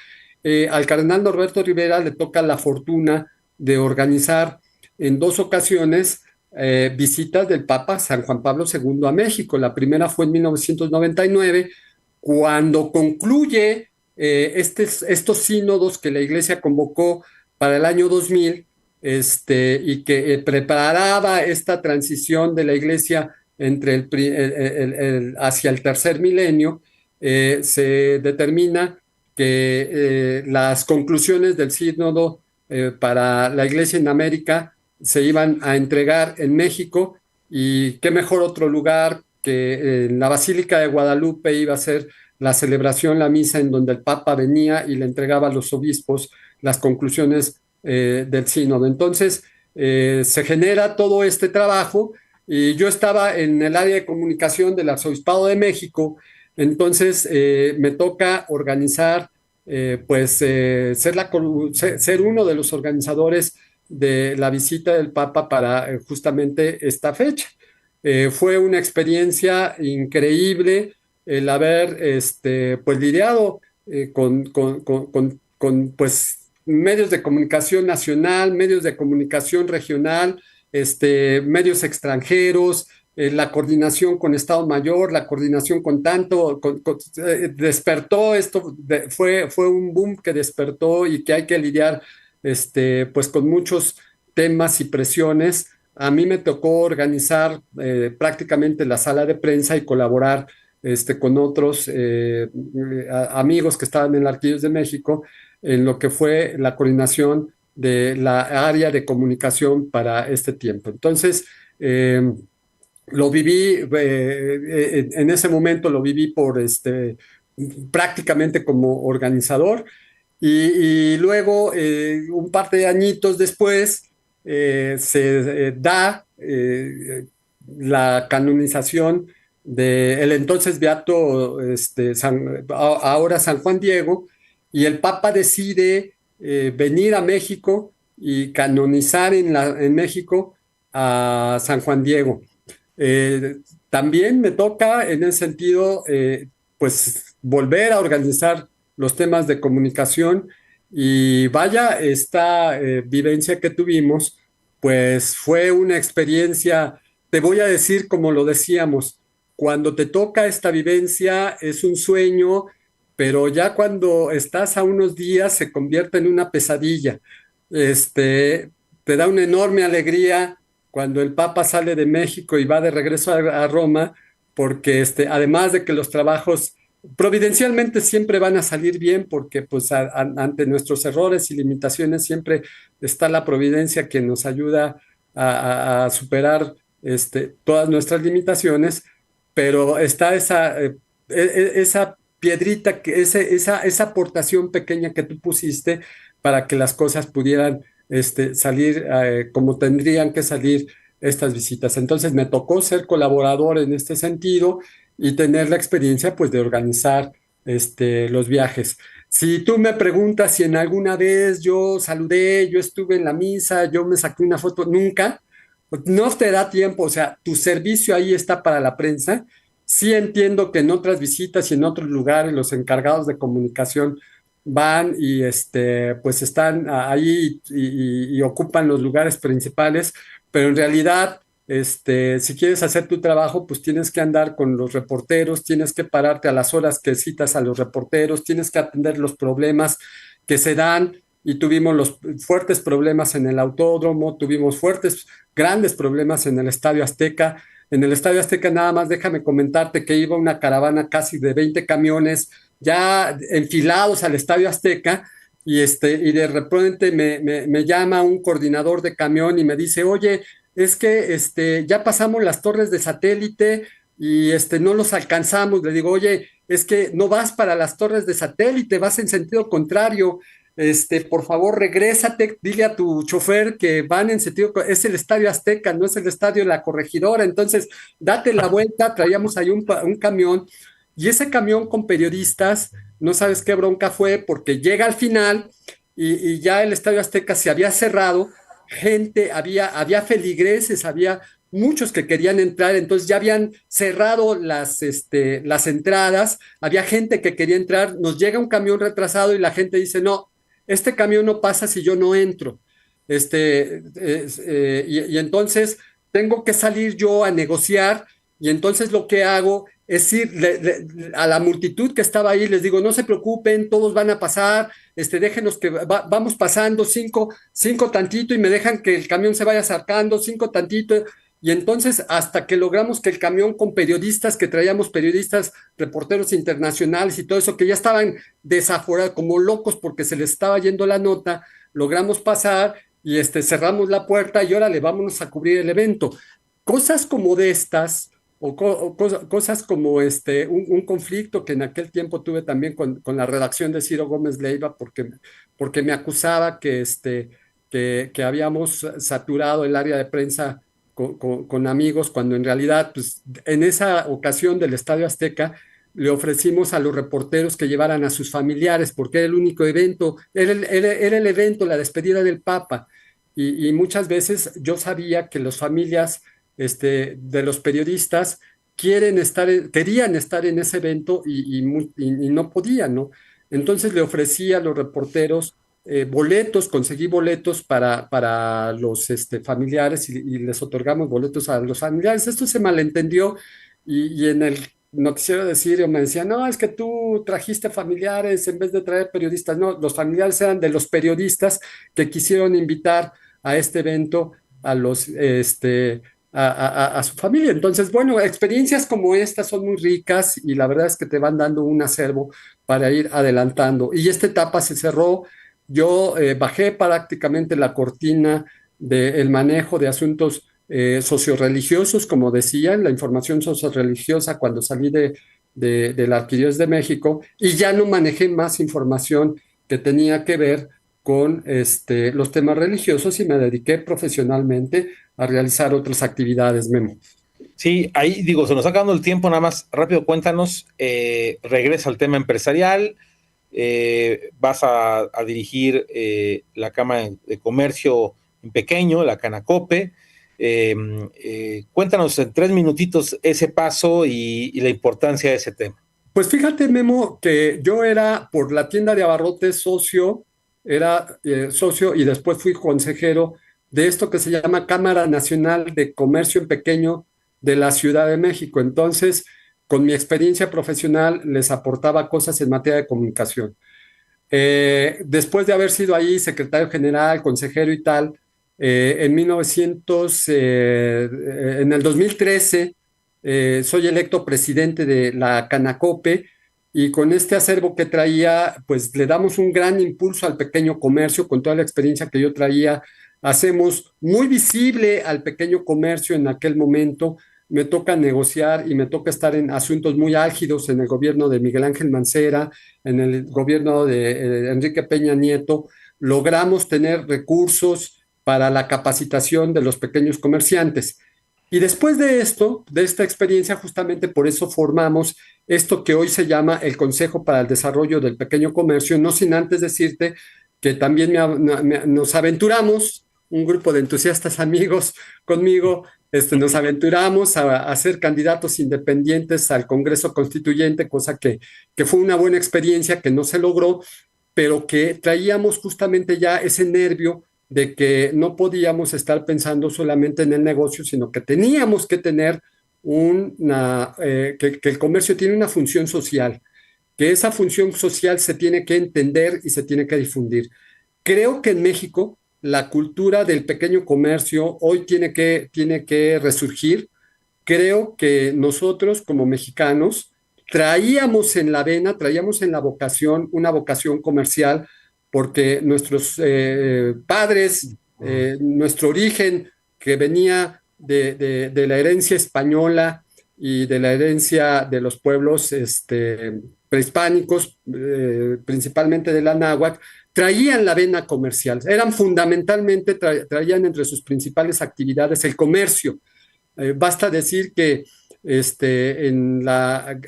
al cardenal Norberto Rivera le toca la fortuna de organizar en 2 ocasiones visitas del Papa San Juan Pablo II a México. La primera fue en 1999, cuando concluye estos sínodos que la iglesia convocó para el año 2000 y que preparaba esta transición de la iglesia hacia el tercer milenio. Se determina que las conclusiones del sínodo para la iglesia en América se iban a entregar en México, y qué mejor otro lugar que en la Basílica de Guadalupe iba a ser la celebración, la misa en donde el Papa venía y le entregaba a los obispos las conclusiones del sínodo. Entonces, se genera todo este trabajo y yo estaba en el área de comunicación del Arzobispado de México, Entonces, me toca organizar, ser uno de los organizadores de la visita del Papa para justamente esta fecha. Fue una experiencia increíble el haber pues, lidiado pues, medios de comunicación nacional, medios de comunicación regional, medios extranjeros, la coordinación con Estado Mayor, la coordinación con tanto, despertó esto, fue un boom que despertó y que hay que lidiar pues con muchos temas y presiones. A mí me tocó organizar prácticamente la sala de prensa y colaborar con otros amigos que estaban en la Arquidiócesis de México en lo que fue la coordinación de la área de comunicación para este tiempo. Entonces, lo viví, en ese momento lo viví prácticamente como organizador y luego, un par de añitos después, se da la canonización del entonces beato ahora San Juan Diego, y el Papa decide venir a México y canonizar en México a San Juan Diego. Eh, También me toca en ese sentido, pues volver a organizar los temas de comunicación y vaya, esta vivencia que tuvimos, pues fue una experiencia, te voy a decir como lo decíamos, cuando te toca esta vivencia es un sueño, pero ya cuando estás a unos días se convierte en una pesadilla. Te da una enorme alegría cuando el Papa sale de México y va de regreso a Roma, porque además de que los trabajos providencialmente siempre van a salir bien, porque pues ante nuestros errores y limitaciones siempre está la providencia que nos ayuda a superar todas nuestras limitaciones, pero está esa piedrita, esa aportación pequeña que tú pusiste para que las cosas pudieran salir como tendrían que salir estas visitas. Entonces me tocó ser colaborador en este sentido y tener la experiencia pues de organizar los viajes. Si tú me preguntas si en alguna vez yo saludé, yo estuve en la misa, yo me saqué una foto, nunca, no te da tiempo, o sea, tu servicio ahí está para la prensa. Sí entiendo que en otras visitas y en otros lugares los encargados de comunicación van y pues están ahí y ocupan los lugares principales, pero en realidad, si quieres hacer tu trabajo, pues tienes que andar con los reporteros, tienes que pararte a las horas que citas a los reporteros, tienes que atender los problemas que se dan y tuvimos los fuertes problemas en el autódromo, tuvimos grandes problemas en el Estadio Azteca. En el Estadio Azteca nada más déjame comentarte que iba una caravana casi de 20 camiones ya enfilados al Estadio Azteca y de repente me llama un coordinador de camión y me dice, oye, es que ya pasamos las torres de satélite y no los alcanzamos. Le digo, oye, es que no vas para las torres de satélite, vas en sentido contrario. Por favor, regrésate, dile a tu chofer que van en sentido, es el Estadio Azteca, no es el Estadio La Corregidora, entonces date la vuelta. Traíamos ahí un camión y ese camión con periodistas, no sabes qué bronca fue, porque llega al final y ya el Estadio Azteca se había cerrado, gente, había feligreses, había muchos que querían entrar, entonces ya habían cerrado las entradas, había gente que quería entrar, nos llega un camión retrasado y la gente dice, no, este camión no pasa si yo no entro. Y entonces tengo que salir yo a negociar y entonces lo que hago es ir a la multitud que estaba ahí, les digo, no se preocupen, todos van a pasar, déjenos que vamos pasando cinco tantito y me dejan que el camión se vaya acercando, cinco tantito. Y entonces, hasta que logramos que el camión con periodistas, que traíamos periodistas, reporteros internacionales y todo eso, que ya estaban desaforados, como locos porque se les estaba yendo la nota, logramos pasar y cerramos la puerta y órale, vámonos a cubrir el evento. Cosas como de estas, cosas como un conflicto que en aquel tiempo tuve también con la redacción de Ciro Gómez Leiva, porque me acusaba que habíamos saturado el área de prensa con amigos, cuando en realidad, pues, en esa ocasión del Estadio Azteca, le ofrecimos a los reporteros que llevaran a sus familiares, porque era el único evento, era el evento, la despedida del Papa. Y muchas veces yo sabía que las familias de los periodistas querían estar en ese evento y no podían, ¿no? Entonces le ofrecí a los reporteros boletos, conseguí boletos para los familiares y les otorgamos boletos a los familiares. Esto se malentendió y en el noticiero de Sirio me decían, no, es que tú trajiste familiares en vez de traer periodistas. No, los familiares eran de los periodistas que quisieron invitar a este evento a los, a su familia. Entonces, bueno, experiencias como estas son muy ricas y la verdad es que te van dando un acervo para ir adelantando. Y esta etapa se cerró. Yo bajé prácticamente la cortina del manejo de asuntos socioreligiosos, como decía, la información socioreligiosa cuando salí de la Arquidiócesis de México y ya no manejé más información que tenía que ver con los temas religiosos y me dediqué profesionalmente a realizar otras actividades, Memo. Sí, ahí digo, se nos está acabando el tiempo, nada más rápido cuéntanos, regresa al tema empresarial, vas a dirigir la Cámara de Comercio en pequeño, la Canacope. Cuéntanos en 3 minutitos ese paso y la importancia de ese tema. Pues fíjate, Memo, que yo era por la tienda de abarrotes socio, era socio y después fui consejero de esto que se llama Cámara Nacional de Comercio en Pequeño de la Ciudad de México. Entonces, con mi experiencia profesional, les aportaba cosas en materia de comunicación. Después de haber sido ahí secretario general, consejero y tal, en el 2013, soy electo presidente de la Canacope y con este acervo que traía, pues le damos un gran impulso al pequeño comercio con toda la experiencia que yo traía. Hacemos muy visible al pequeño comercio en aquel momento. Me toca negociar y me toca estar en asuntos muy álgidos en el gobierno de Miguel Ángel Mancera, en el gobierno de Enrique Peña Nieto. Logramos tener recursos para la capacitación de los pequeños comerciantes. Y después de esto, de esta experiencia, justamente por eso formamos esto que hoy se llama el Consejo para el Desarrollo del Pequeño Comercio, no sin antes decirte que también nos aventuramos, un grupo de entusiastas amigos conmigo, nos aventuramos a ser candidatos independientes al Congreso Constituyente, cosa que fue una buena experiencia que no se logró, pero que traíamos justamente ya ese nervio de que no podíamos estar pensando solamente en el negocio, sino que teníamos que tener que el comercio tiene una función social, que esa función social se tiene que entender y se tiene que difundir. Creo que en México la cultura del pequeño comercio hoy tiene que resurgir. Creo que nosotros como mexicanos traíamos en la vena, traíamos en la vocación, una vocación comercial, porque nuestros padres, nuestro origen que venía de la herencia española y de la herencia de los pueblos prehispánicos, principalmente de la náhuatl, traían la vena comercial, eran fundamentalmente, traían entre sus principales actividades el comercio. Basta decir que en la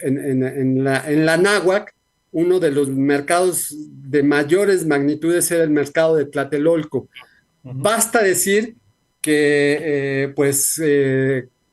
náhuatl, uno de los mercados de mayores magnitudes era el mercado de Tlatelolco. Basta decir que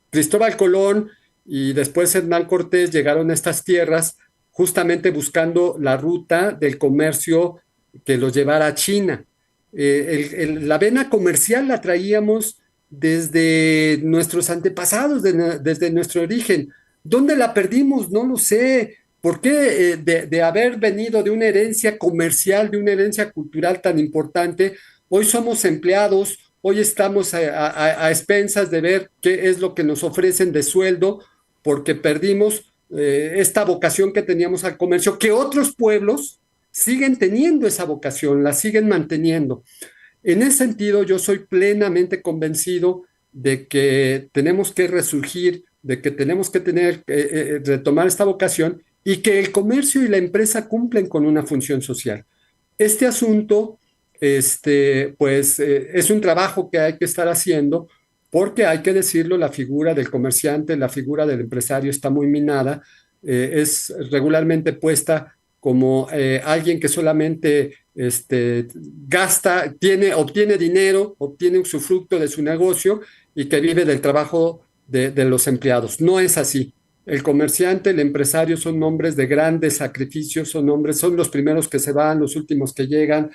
Cristóbal Colón y después Hernán Cortés llegaron a estas tierras justamente buscando la ruta del comercio que los llevara a China. La vena comercial la traíamos desde nuestros antepasados, desde nuestro origen. ¿Dónde la perdimos? No lo sé. ¿Por qué de haber venido de una herencia comercial, de una herencia cultural tan importante, hoy somos empleados, hoy estamos a expensas de ver qué es lo que nos ofrecen de sueldo, porque perdimos esta vocación que teníamos al comercio, que otros pueblos siguen teniendo esa vocación, la siguen manteniendo. En ese sentido, yo soy plenamente convencido de que tenemos que resurgir, de que tenemos que retomar esta vocación y que el comercio y la empresa cumplen con una función social. Este asunto, es un trabajo que hay que estar haciendo porque hay que decirlo, la figura del comerciante, la figura del empresario está muy minada. es regularmente puesta como alguien que solamente gasta, obtiene dinero, obtiene su fruto de su negocio y que vive del trabajo de los empleados. No es así. El comerciante, el empresario son hombres de grandes sacrificios, son los primeros que se van, los últimos que llegan,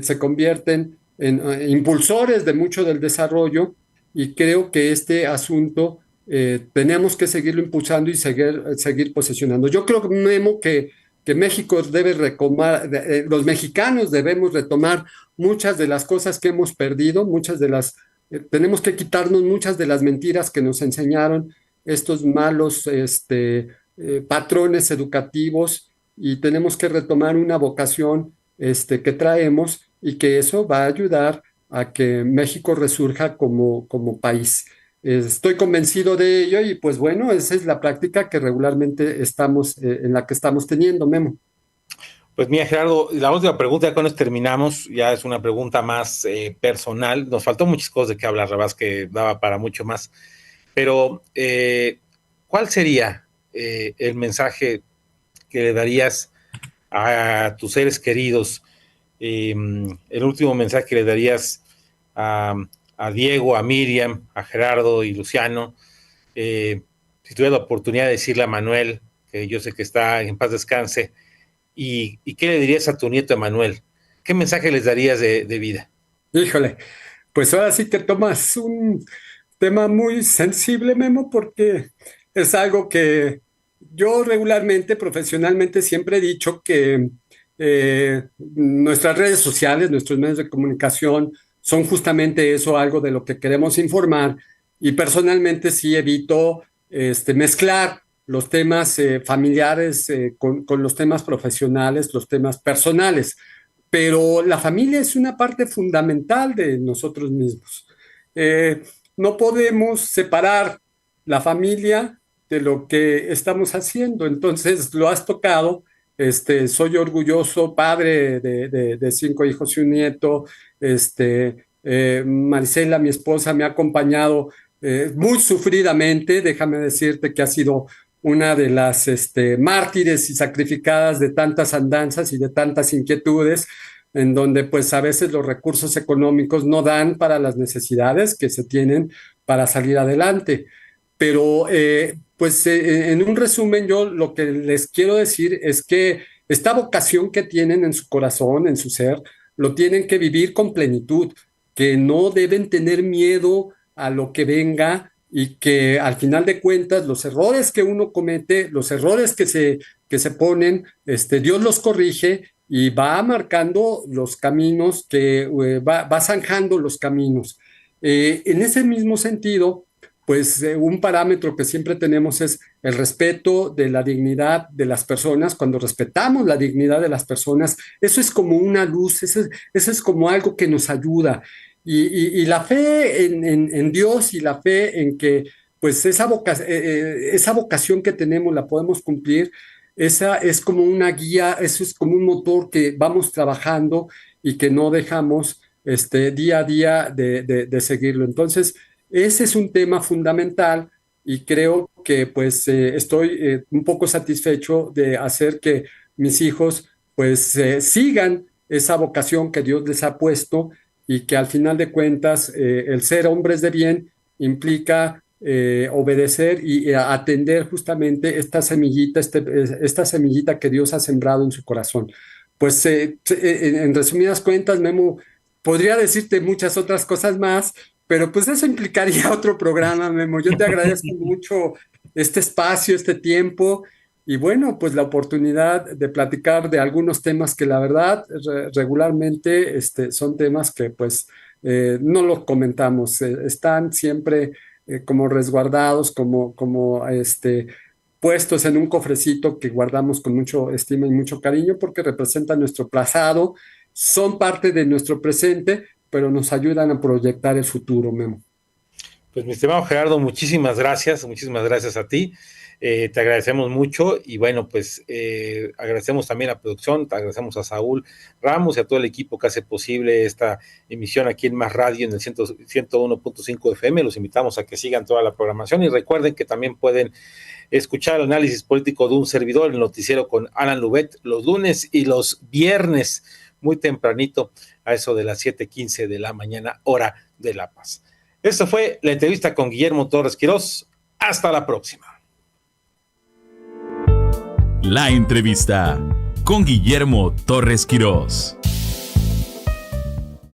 se convierten en impulsores de mucho del desarrollo y creo que este asunto tenemos que seguirlo impulsando y seguir posicionando. Yo creo, Memo, que México debe retomar, los mexicanos debemos retomar muchas de las cosas que hemos perdido, tenemos que quitarnos muchas de las mentiras que nos enseñaron estos malos patrones educativos y tenemos que retomar una vocación que traemos y que eso va a ayudar a que México resurja como país. Estoy convencido de ello y pues bueno, esa es la práctica que regularmente en la que estamos teniendo, Memo. Pues mira, Gerardo, la última pregunta, ya con esto terminamos, ya es una pregunta más personal. Nos faltó muchas cosas de qué hablar, Rabás, que daba para mucho más. Pero, ¿cuál sería el mensaje que le darías a tus seres queridos? El último mensaje que le darías a Diego, a Miriam, a Gerardo y Luciano. Si tuvieras la oportunidad de decirle a Manuel, que yo sé que está en paz descanse, ¿y qué le dirías a tu nieto Emanuel? ¿Qué mensaje les darías de vida? Híjole, pues ahora sí que tomas un tema muy sensible, Memo, porque es algo que yo regularmente, profesionalmente, siempre he dicho que nuestras redes sociales, nuestros medios de comunicación son justamente eso, algo de lo que queremos informar y personalmente sí evito mezclar los temas familiares con los temas profesionales, los temas personales, pero la familia es una parte fundamental de nosotros mismos. Eh, no podemos separar la familia de lo que estamos haciendo. Entonces, lo has tocado. Soy orgulloso, padre de 5 hijos y un nieto. Marisela, mi esposa, me ha acompañado muy sufridamente. Déjame decirte que ha sido una de las mártires y sacrificadas de tantas andanzas y de tantas inquietudes, en donde pues a veces los recursos económicos no dan para las necesidades que se tienen para salir adelante. Pero pues en un resumen yo lo que les quiero decir es que esta vocación que tienen en su corazón, en su ser, lo tienen que vivir con plenitud, que no deben tener miedo a lo que venga y que al final de cuentas los errores que uno comete, los errores que se ponen, Dios los corrige y va marcando los caminos, va zanjando los caminos. En ese mismo sentido, pues un parámetro que siempre tenemos es el respeto de la dignidad de las personas. Cuando respetamos la dignidad de las personas, eso es como una luz, eso es como algo que nos ayuda. Y la fe en Dios y la fe en que pues esa vocación que tenemos la podemos cumplir, esa es como una guía, eso es como un motor que vamos trabajando y que no dejamos día a día de seguirlo. Entonces, ese es un tema fundamental y creo que pues estoy un poco satisfecho de hacer que mis hijos pues sigan esa vocación que Dios les ha puesto y que al final de cuentas el ser hombres de bien implica obedecer y atender justamente esta semillita que Dios ha sembrado en su corazón. Pues en resumidas cuentas, Memo, podría decirte muchas otras cosas más, pero pues eso implicaría otro programa, Memo. Yo te agradezco mucho este espacio, este tiempo y bueno, pues la oportunidad de platicar de algunos temas que la verdad regularmente son temas que pues no los comentamos, están siempre como resguardados, como puestos en un cofrecito que guardamos con mucho estima y mucho cariño porque representan nuestro pasado, son parte de nuestro presente, pero nos ayudan a proyectar el futuro, Memo. Pues mi estimado Gerardo, muchísimas gracias a ti. Te agradecemos mucho y bueno, pues agradecemos también a la producción, te agradecemos a Saúl Ramos y a todo el equipo que hace posible esta emisión aquí en Más Radio en el 101.5 FM. Los invitamos a que sigan toda la programación y recuerden que también pueden escuchar el análisis político de un servidor, el noticiero con Alan Lubet, los lunes y los viernes, muy tempranito, a eso de las 7:15 de la mañana, hora de La Paz. Esto fue la entrevista con Guillermo Torres Quirós. Hasta la próxima. La entrevista con Guillermo Torres Quirós.